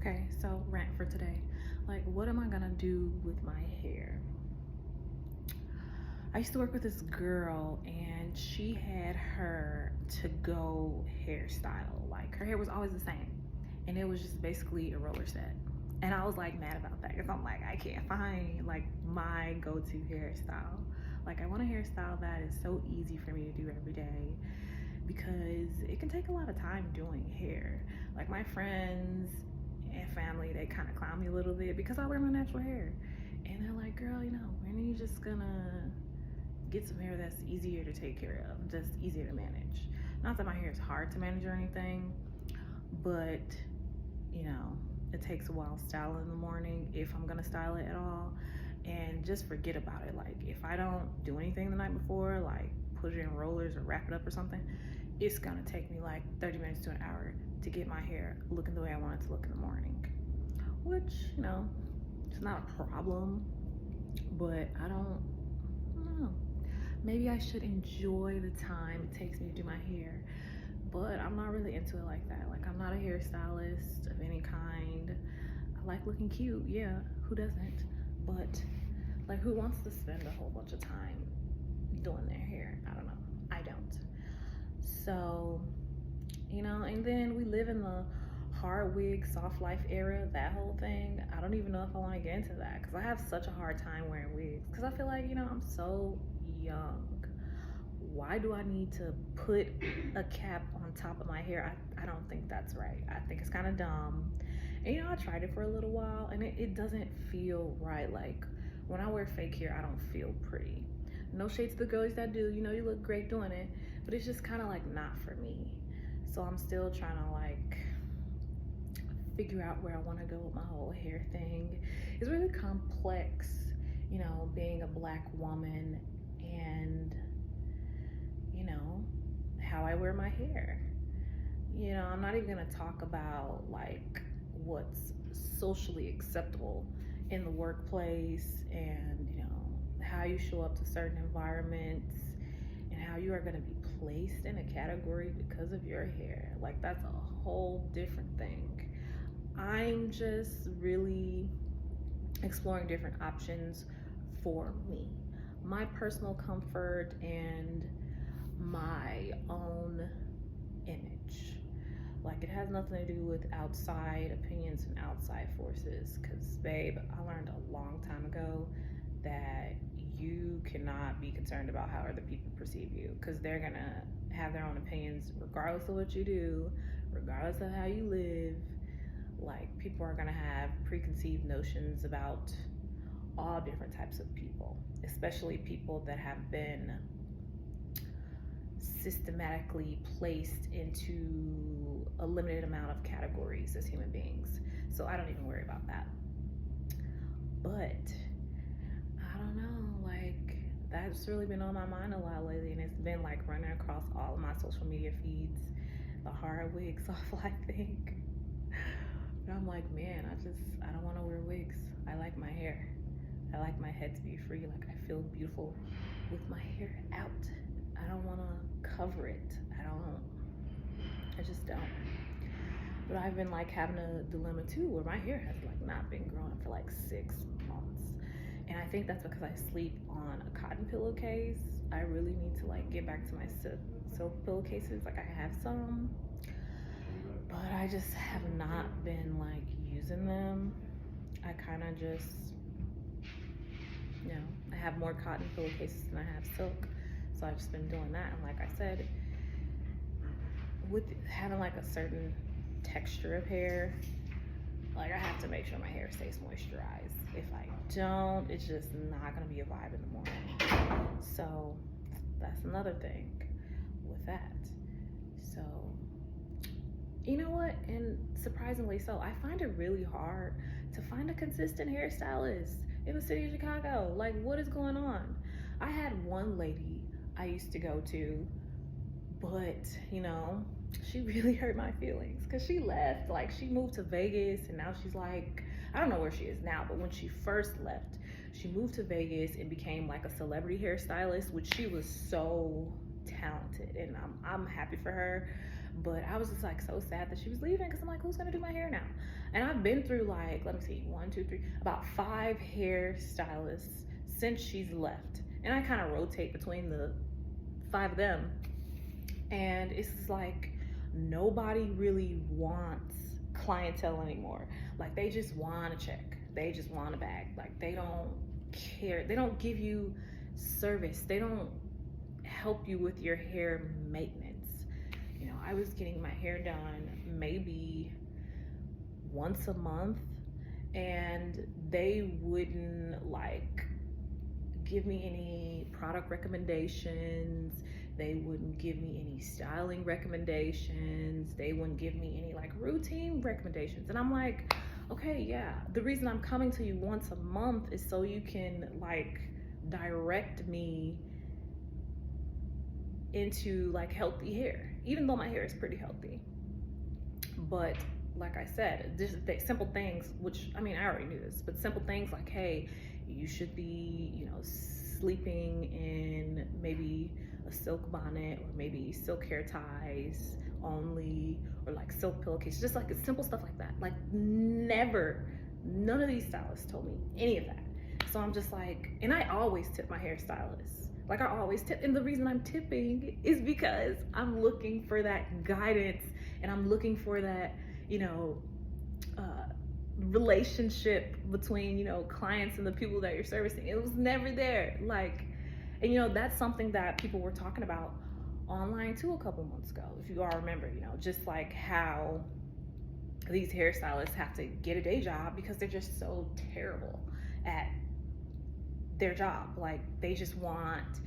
Okay, so rant for today. Like, what am I gonna do with my hair? I used to work with this girl and she had her to go hairstyle. Like, her hair was always the same, and it was just basically a roller set. And I was like mad about that because I'm like, I can't find like my go to hairstyle. Like, I want a hairstyle that is so easy for me to do every day because it can take a lot of time doing hair. Like, my friends and family, they kind of clown me a little bit because I wear my natural hair. And they're like, girl, when are you just gonna get some hair that's easier to take care of, just easier to manage? Not that my hair is hard to manage or anything, but you know, it takes a while styling in the morning if I'm gonna style it at all. And just forget about it. Like, if I don't do anything the night before, like put it in rollers or wrap it up or something, it's gonna take me like 30 minutes to an hour to get my hair looking the way I want it to look in the morning. Which, it's not a problem, but I don't know. Maybe I should enjoy the time it takes me to do my hair, but I'm not really into it like that. Like, I'm not a hairstylist of any kind. I like looking cute, yeah, who doesn't? But like, who wants to spend a whole bunch of time doing their hair? I don't know. I don't. So, and then we live in the hard wig, soft life era, that whole thing. I don't even know if I want to get into that because I have such a hard time wearing wigs because I feel like, I'm so young. Why do I need to put a cap on top of my hair? I don't think that's right. I think it's kind of dumb. And I tried it for a little while and it doesn't feel right. Like, when I wear fake hair, I don't feel pretty. No shade to the girls that do, you look great doing it, but it's just kind of like not for me. So I'm still trying to like figure out where I want to go with my whole hair thing. It's really complex, being a Black woman and how I wear my hair. I'm not even gonna talk about like what's socially acceptable in the workplace and how you show up to certain environments and how you are gonna be placed in a category because of your hair. Like, that's a whole different thing. I'm just really exploring different options for me, my personal comfort, and my own image. Like, it has nothing to do with outside opinions and outside forces. Because, babe, I learned a long time ago that you cannot be concerned about how other people perceive you because they're gonna have their own opinions regardless of what you do, regardless of how you live. Like, people are gonna have preconceived notions about all different types of people, especially people that have been systematically placed into a limited amount of categories as human beings. So I don't even worry about that. But I don't know, like, that's really been on my mind a lot lately, and it's been like running across all of my social media feeds, the hard wig, soft life thing. But I'm like, man, I don't want to wear wigs. I like my hair. I like my head to be free. Like, I feel beautiful with my hair out. I don't want to cover it. I just don't. But I've been like having a dilemma too where my hair has like not been growing for like 6 months. And I think that's because I sleep on a cotton pillowcase. I really need to like get back to my silk pillowcases. Like, I have some, but I just have not been like using them. I kind of just, I have more cotton pillowcases than I have silk. So I've just been doing that. And like I said, with having like a certain texture of hair, like, I have to make sure my hair stays moisturized. If I don't, it's just not gonna be a vibe in the morning. So that's another thing with that. So, you know what? And surprisingly so, I find it really hard to find a consistent hairstylist in the city of Chicago. Like, what is going on? I had one lady I used to go to, but she really hurt my feelings because she left. Like, she moved to Vegas and now she's like, I don't know where she is now, but when she first left, she moved to Vegas and became like a celebrity hairstylist, which she was so talented, and I'm happy for her. But I was just like so sad that she was leaving because I'm like, who's gonna do my hair now? And I've been through like, let me see, 1, 2, 3, about 5 hairstylists since she's left. And I kind of rotate between the 5 of them. And it's like nobody really wants clientele anymore. Like they just want a check. They just want a bag. Like they don't care. They don't give you service. They don't help you with your hair maintenance. You know, I was getting my hair done maybe once a month, and they wouldn't like give me any product recommendations. They wouldn't give me any styling recommendations. They wouldn't give me any like routine recommendations. And I'm like, okay, yeah, the reason I'm coming to you once a month is so you can like direct me into like healthy hair, even though my hair is pretty healthy. But like I said, just simple things, which I mean, I already knew this, but simple things like, hey, you should be, you know, sleeping in maybe a silk bonnet or maybe silk hair ties only, or like silk pillowcases, just like simple stuff like that. Like never, none of these stylists told me any of that. So I'm just like, and I always tip my hairstylist. Like I always tip, and the reason I'm tipping is because I'm looking for that guidance, and I'm looking for that, you know, relationship between, you know, clients and the people that you're servicing. It was never there. Like, and you know, that's something that people were talking about online too a couple months ago, if you all remember, you know, just like how these hairstylists have to get a day job because they're just so terrible at their job. Like they just want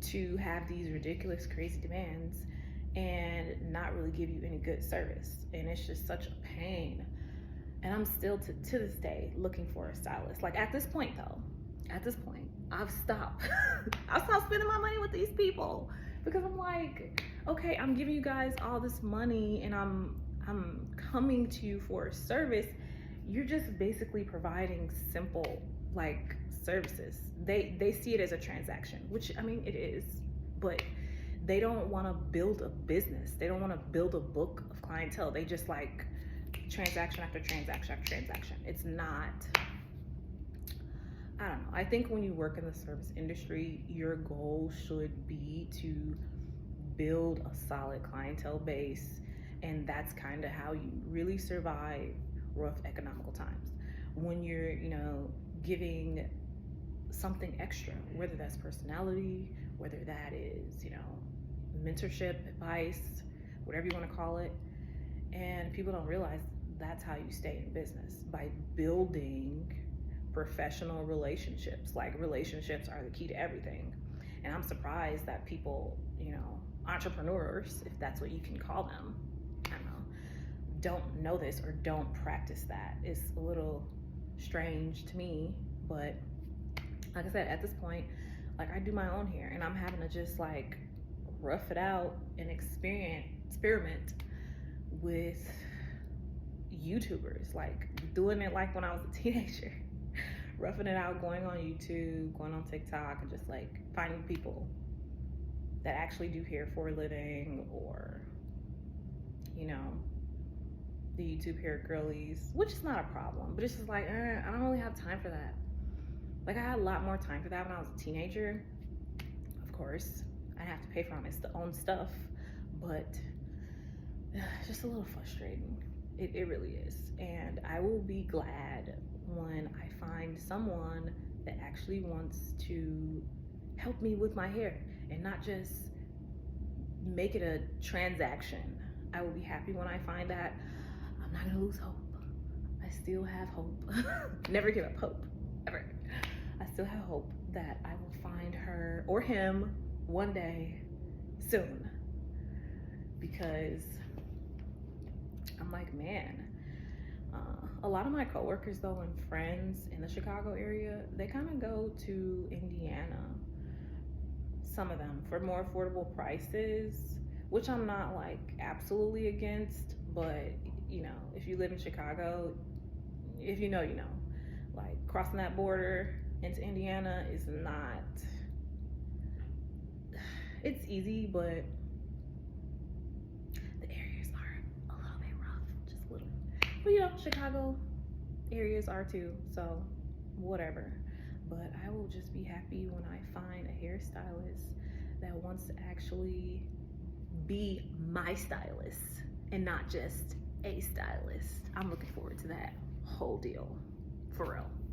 to have these ridiculous, crazy demands and not really give you any good service. And it's just such a pain. And I'm still to this day looking for a stylist. Like at this point though, I've stopped. I've stopped spending my money with these people because I'm like, okay, I'm giving you guys all this money and I'm coming to you for a service. You're just basically providing simple like services. They see it as a transaction, which I mean it is, but they don't want to build a business. They don't want to build a book of clientele. They just like transaction after transaction after transaction. It's not, I don't know. I think when you work in the service industry, your goal should be to build a solid clientele base, and that's kind of how you really survive rough economical times. When you're, you know, giving something extra, whether that's personality, whether that is, you know, mentorship, advice, whatever you want to call it. And people don't realize that's how you stay in business, by building professional relationships. Like relationships are the key to everything. And I'm surprised that people, you know, entrepreneurs, if that's what you can call them, I don't know, don't know this or don't practice that. It's a little strange to me, but like I said, at this point, like I do my own hair and I'm having to just like rough it out and experiment with YouTubers, like doing it like when I was a teenager, roughing it out, going on YouTube, going on TikTok, and just like finding people that actually do hair for a living, or, you know, the YouTube hair girlies, which is not a problem, but it's just like, I don't really have time for that. Like I had a lot more time for that when I was a teenager. Of course, I have to pay for my own stuff, but it's just a little frustrating. It really is. And I will be glad when I find someone that actually wants to help me with my hair and not just make it a transaction. I will be happy when I find that. I'm not gonna lose hope. I still have hope. Never give up hope, ever. I still have hope that I will find her or him one day soon, because I'm like, man, a lot of my coworkers though and friends in the Chicago area, they kind of go to Indiana, some of them, for more affordable prices, which I'm not like absolutely against, but you know, if you live in Chicago, if you know, you know, like crossing that border into Indiana is not, it's easy, but the But you know, Chicago areas are too, so whatever. But I will just be happy when I find a hairstylist that wants to actually be my stylist and not just a stylist. I'm looking forward to that whole deal, for real.